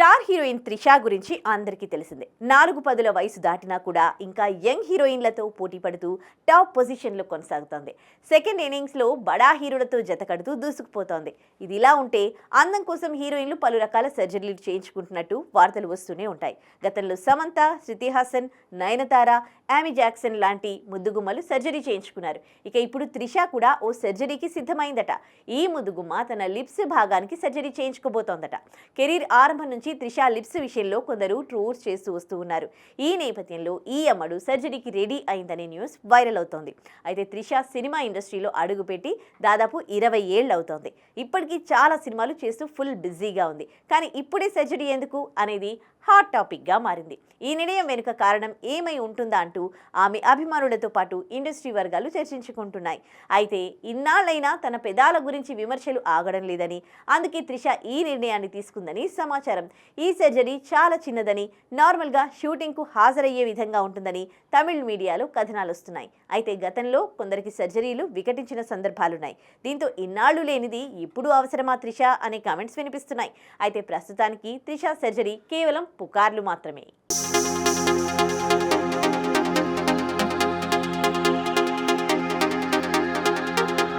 Star heroine Trisha గురించి అందరికీ తెలిసిందే. 4 పదుల వయసు దాటినా కూడా ఇంకా యంగ్ హీరోయిన్లతో పోటీ పడుతూ టాప్ పొజిషన్లో కొనసాగుతోంది. సెకండ్ ఇన్నింగ్స్లో బడా హీరోలతో జతకడుతూ దూసుకుపోతోంది. ఇది ఇలా ఉంటే అందం కోసం హీరోయిన్లు పలు రకాల సర్జరీలు చేయించుకుంటున్నట్టు వార్తలు వస్తూనే ఉంటాయి. గతంలో సమంత, శృతి హాసన్, నయనతార, ఆమీ జాక్సన్ లాంటి ముద్దుగుమ్మలు సర్జరీ చేయించుకున్నారు. ఇక ఇప్పుడు త్రిషా కూడా ఓ సర్జరీకి సిద్ధమైందట. ఈ ముద్దుగుమ్మ తన లిప్స్ భాగానికి సర్జరీ చేయించుకోబోతోందట. కెరీర్ ఆరంభం నుంచి త్రిషా లిప్స్ విషయంలో కొందరు ట్రోల్స్ చేస్తూ వస్తూ ఉన్నారు. ఈ నేపథ్యంలో ఈ అమ్మడు సర్జరీకి రెడీ అయిందనే న్యూస్ వైరల్ అవుతోంది. అయితే త్రిషా సినిమా ఇండస్ట్రీలో అడుగుపెట్టి దాదాపు 20 ఏళ్ళు అవుతోంది. ఇప్పటికీ చాలా సినిమాలు చేస్తూ ఫుల్ బిజీగా ఉంది. కానీ ఇప్పుడే సర్జరీ ఎందుకు అనేది హాట్ టాపిక్గా మారింది. ఈ నిర్ణయం వెనుక కారణం ఏమై ఉంటుందా అంటూ ఆమె అభిమానులతో పాటు ఇండస్ట్రీ వర్గాలు చర్చించుకుంటున్నాయి. అయితే ఇన్నాళ్లైనా తన పెదాల గురించి విమర్శలు ఆగడం లేదని, అందుకే త్రిష ఈ నిర్ణయాన్ని తీసుకుందని సమాచారం. ఈ సర్జరీ చాలా చిన్నదని, నార్మల్గా షూటింగ్కు హాజరయ్యే విధంగా ఉంటుందని తమిళ్ మీడియాలో కథనాలు వస్తున్నాయి. అయితే గతంలో కొందరికి సర్జరీలు వికటించిన సందర్భాలున్నాయి. దీంతో ఇన్నాళ్లు లేనిది ఇప్పుడు అవసరమా త్రిష అనే కామెంట్స్ వినిపిస్తున్నాయి. అయితే ప్రస్తుతానికి త్రిష సర్జరీ కేవలం పుకార్లు మాత్రమే.